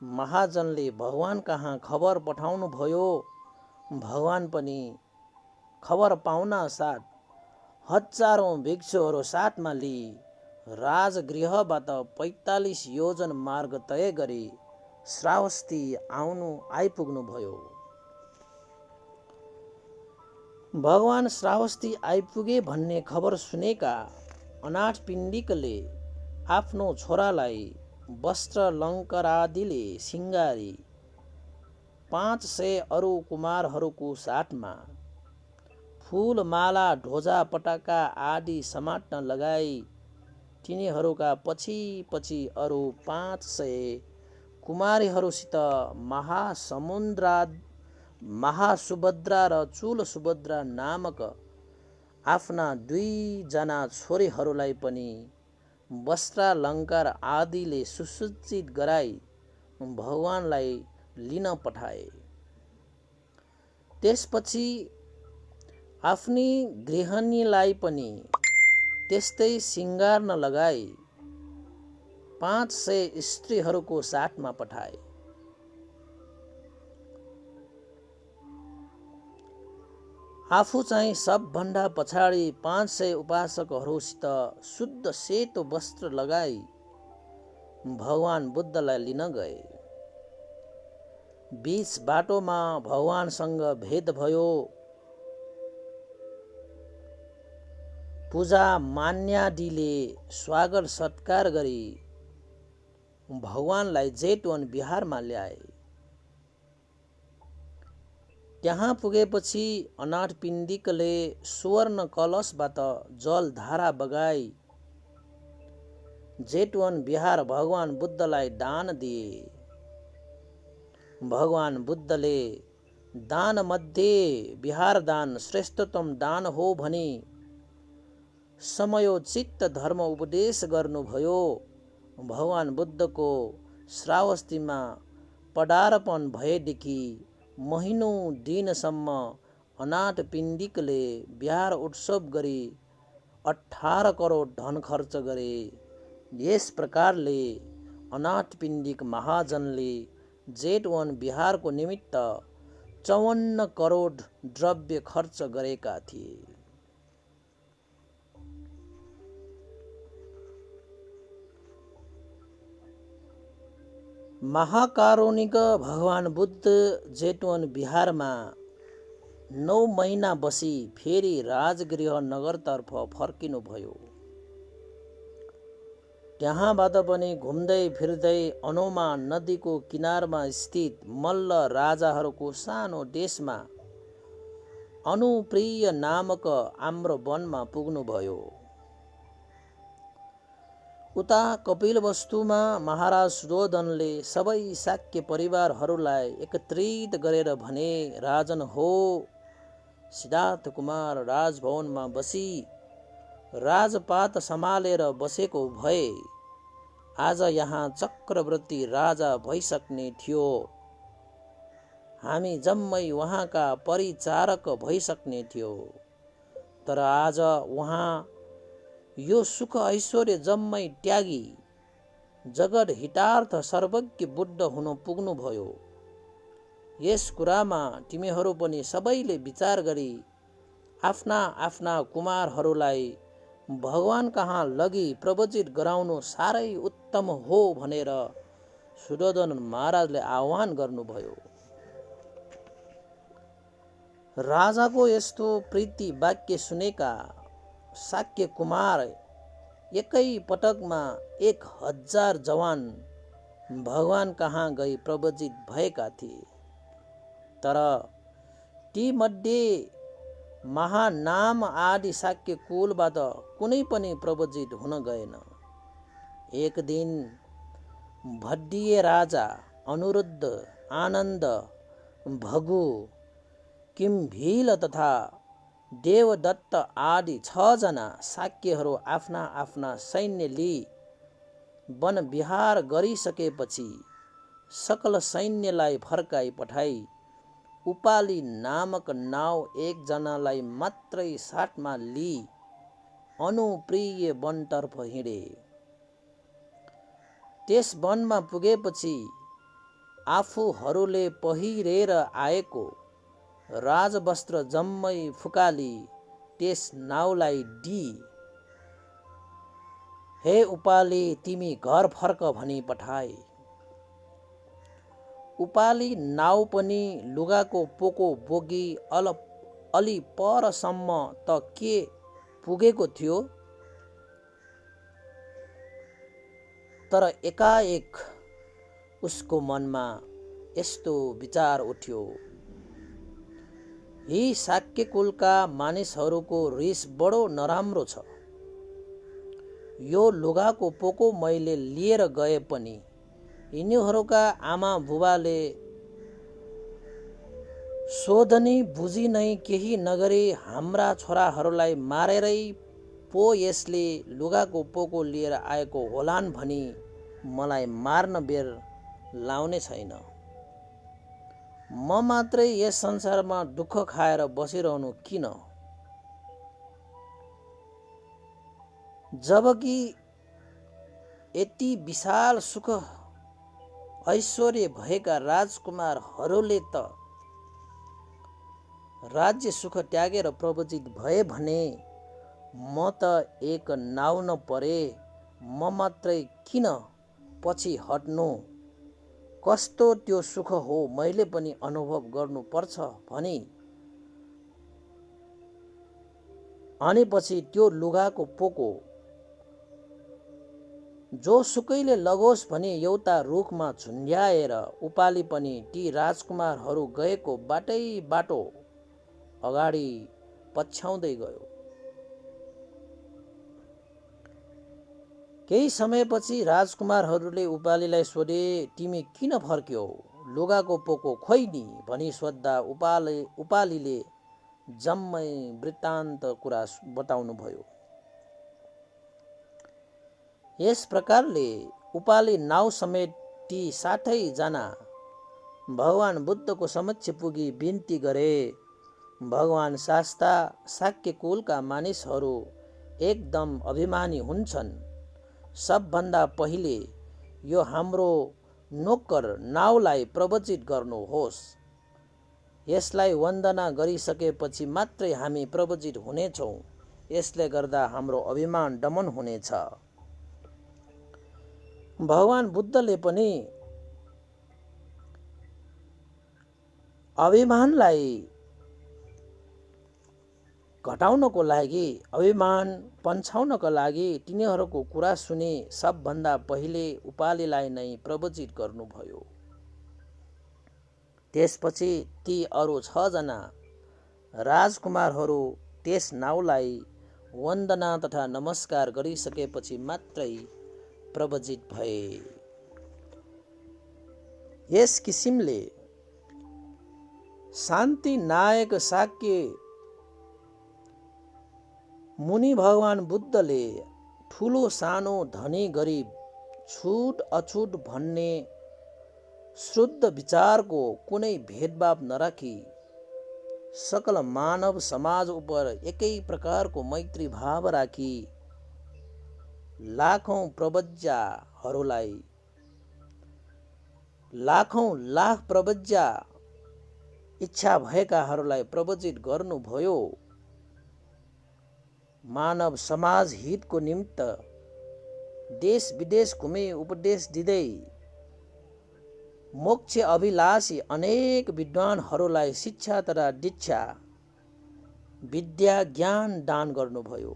महाजनले भगवान कहाँ खबर पठाउनु भयो। भगवान पनि खबर पाउना साथ हजारौं भिक्षुहरू साथमा लिई राजगृहबाट 45 योजन मार्ग तय गरी श्रावस्ती आइपुग्नु भयो। भगवान श्रावस्ती आइपुगे भन्ने खबर सुनेका अनाथपिण्डिकले आफ्नो छोरालाई वस्त्र अलङ्कारादिले सिंगारी 500 अरू कुमारहरूको साथमा फूल, माला, ध्वजा, पटाका आदि समात्न लगाई तिनीहरूका पछि अरू 500 कुमारीहरूसित महासुभद्रा र चुल सुभद्रा नामक आफ्ना 2 जना छोरीहरूलाई पनि वस्त्रालङ्कार आदिले सुसज्जित गराई भगवानलाई लिन पठाए। त्यसपछि आफ्नी गृहिणीलाई पनि त्यस्तै सिंगार्न लगाई 500 स्त्रीहरूको साथमा पठाए। आफू चाहिँ सबभन्दा पछाडि 500 उपासकहरूसित शुद्ध सेतो वस्त्र लगाई भगवान बुद्धलाई लिन गए। बीच बाटोमा भगवानसँग भेट भयो। पूजा मान्यादीले स्वागत सत्कार गरी भगवानलाई जेतवन बिहारमा ल्याए। त्यहाँ पुगेपछि अनाथपिण्डिकले सुवर्ण कलशबाट जलधारा बगाई जेतवन बिहार भगवान बुद्धलाई दान दिए। भगवान बुद्धले दान मध्ये बिहार दान श्रेष्ठतम दान हो भनी समयोचित धर्म उपदेश गर्नुभयो। भगवान बुद्धको श्रावस्तीमा पदार्पण भएदेखि महिनौं दिनसम्म अनाथपिण्डिकले बिहार उत्सव गरी 18 करोड धन खर्च गरे। यस प्रकारले अनाथपिण्डिक महाजनले जेतवन बिहारको निमित्त 54 करोड द्रव्य खर्च गरेका थिए। महाकारुणिक भगवान बुद्ध जेतवन बिहारमा 9 महिना बसी फेरि राजगृह नगरतर्फ फर्किनुभयो। त्यहाँबाट पनि घुम्दै फिर्दै अनोमा नदीको किनारमा स्थित मल्ल राजाहरूको सानो देशमा अनुप्रिय नामक आम्र वनमा पुग्नुभयो। उता कपिलवस्तुमा महाराज सुयोधनले सबै शाक्य परिवारहरूलाई एकत्रित गरेर भने, राजन हो, सिद्धार्थ कुमार राजभवनमा बसी राजपात सम्हालेर बसेको भए आज यहाँ चक्रवर्ती राजा भइसक्ने थियो। हामी जम्मै उहाँका परिचारक भइसक्ने थियो। तर आज उहाँ यो सुख ऐश्वर्य जम्मै त्यागी जगत हितार्थ सर्वज्ञ बुद्ध हुन पुग्नुभयो। यस कुरामा तिमीहरू पनि सबैले विचार गरी आफ्ना आफ्ना कुमारहरूलाई भगवान कहाँ लगी प्रवचित गराउनु साह्रै उत्तम हो भनेर सुयोधन महाराजले आह्वान गर्नुभयो। राजाको यस्तो प्रीति वाक्य सुनेका शाक्य कुमार एकै पटकमा 1000 जवान भगवान कहाँ गई प्रवचित भएका थिए। तर ती मध्ये महानाम आदि शाक्य कुलबाट कुनै पनि प्रवचित हुन गएन। एक दिन भड्डिए राजा अनुरुद्ध, आनन्द, भगु, किम्भील तथा देवदत्त आदि 6 जना शाक्यहरू आफ्ना आफ्ना सैन्य लिई वन विहार गरिसकेपछि सकल सैन्यलाई फर्काई पठाई उपाली नामक नाव 1 जनालाई मात्रै साथमा लिई अनुप्रिय वनतर्फ हिँडे। त्यस वनमा पुगेपछि आफूहरूले पहिरेर आएको राजवस्त्र जम्मै फुकाली त्यस नाउलाई दिई, हे उपाली तिमी घर फर्क भनी पठाए। उपाली नाउ पनि लुगाको पोको बोगी अलि परसम्म त के पुगेको थियो। तर एकाएक उसको मनमा यस्तो विचार उठ्यो, यी शाक्य कुलका मानिसहरूको रिस बडो नराम्रो छ। यो लुगाको पोको मैले लिएर गए पनि यिनीहरूका आमा बुबाले सोधनी बुझी नै केही नगरी हाम्रा छोराहरूलाई मारेरै पो यसले लुगाको पोको लिएर आएको होलान् भनी मलाई मार्न बेर लाउने छैन। म मात्रै यस संसारमा दुःख खाएर बसिरहनु किन? जबकि यति विशाल सुख ऐश्वर्य भएका राजकुमारहरूले त राज्य सुख त्यागेर प्रवचित भए भने म त एक नाउ न परे म मात्रै किन पछि हट्नु? कस्तो त्यो सुख हो मैले पनि अनुभव गर्नुपर्छ भनी अनि पछि त्यो लुगाको पोको जो सुकैले लगोस् भनी एउटा रुखमा झुन्ड्याएर उपाली पनि ती राजकुमारहरू गएको बाटो अगाडि पछ्याउँदै गयो। केही समयपछि राजकुमारहरूले उपालीलाई सोधे, तिमी किन फर्क्यौ? लुगाको पोको खोइ नि भनी सोद्धा उपालीले जम्मै वृत्तान्त कुरा बताउनु भयो। यस प्रकारले उपाली नाउ समेत ती 60 जना भगवान बुद्धको समक्ष पुगी बिन्ती गरे, भगवान शास्ता शाक्य कुलका मानिसहरू एकदम अभिमानी हुन्छन्। सबभन्दा पहिले यो हाम्रो नोकर नाउलाई प्रवचित गर्नुहोस्। यसलाई वन्दना गरिसकेपछि मात्रै हामी प्रवचित हुनेछौँ। यसले गर्दा हाम्रो अभिमान दमन हुनेछ। भगवान बुद्धले पनि अभिमानलाई घटाउनको लागि, अभिमान पन्छाउनका लागि तिनीहरूको कुरा सुनि सबभन्दा पहिले उपालीलाई नै प्रवचित गर्नुभयो। त्यसपछि ती अरू 6 जना राजकुमारहरू त्यस नाउलाई वन्दना तथा नमस्कार गरिसकेपछि मात्रै प्रवचित भए। यस किसिमले शान्ति नायक शाक्य मुनि भगवान बुद्धले ठुलो सानो धनी गरिब छुट अछुट भन्ने शुद्ध विचारको कुनै भेदभाव नराखी सकल मानव समाज उप एकै प्रकारको मैत्री भाव राखी लाखौं लाख प्रवज्या इच्छा भएकाहरूलाई प्रवजित गर्नुभयो। मानव समाज हितको निमित्त देश विदेश घुमे उपदेश दिँदै मोक्ष अभिलाषी अनेक विद्वानहरूलाई शिक्षा तथा दीक्षा विद्या ज्ञान दान गर्नुभयो।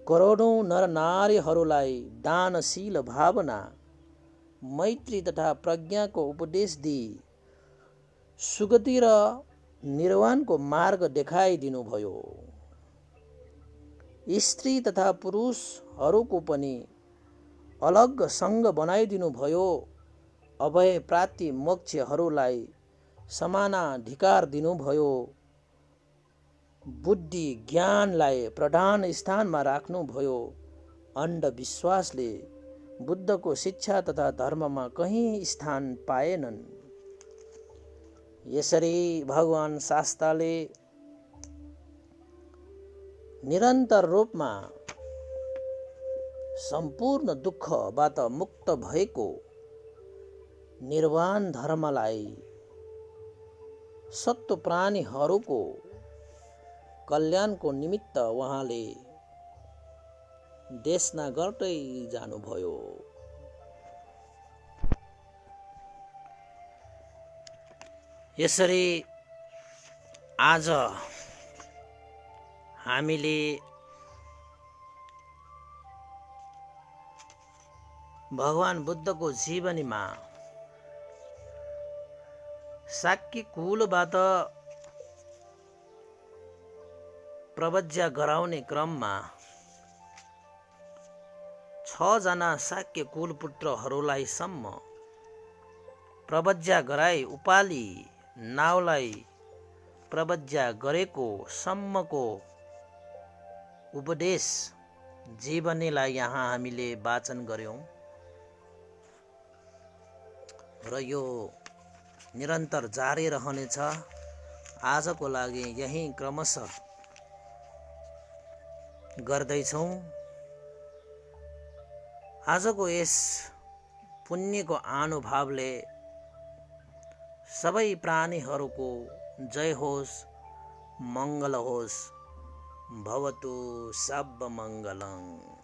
करोडौं नरनारीहरूलाई दानशील भावना मैत्री तथा प्रज्ञाको उपदेश दिई सुगति र निर्वाणको मार्ग देखाइदिनुभयो। स्त्री तथा पुरुषहरूको पनि अलग सङ्ग बनाइदिनुभयो। अभय प्राप्ति मोक्षहरूलाई समानाधिकार दिनुभयो। बुद्धि ज्ञानलाई प्रधान स्थानमा राख्नुभयो। अन्धविश्वासले बुद्धको शिक्षा तथा धर्ममा कहीँ स्थान पाएनन्। यसरी भगवान शास्ताले निरन्तर रूपमा सम्पूर्ण दुःखबाट मुक्त भएको निर्वाण धर्मलाई सत्व प्राणीहरूको कल्याणको निमित्त उहाँले देशना गर्दै जानुभयो। यसरी आज हामीले भगवान बुद्धको जीवनीमा शाक्य कुलबाट प्रवज्या गराउने क्रममा 6 जना शाक्य कुलपुत्रहरूलाई सम्म प्रवज्या गराई उपाली नावलाई प्रवज्या गरेको सम्मको उपदेश जीवनीलाई यहाँ हामीले वाचन गर्यौं र यो निरन्तर जारी रहनेछ। आजको लागि यही क्रमशः गर्दैछौं। आजको यस पुण्यको अनुभवले सबै प्राणीहरूको जय होस्, मङ्गल होस्। भवतु सब मङ्गलम्।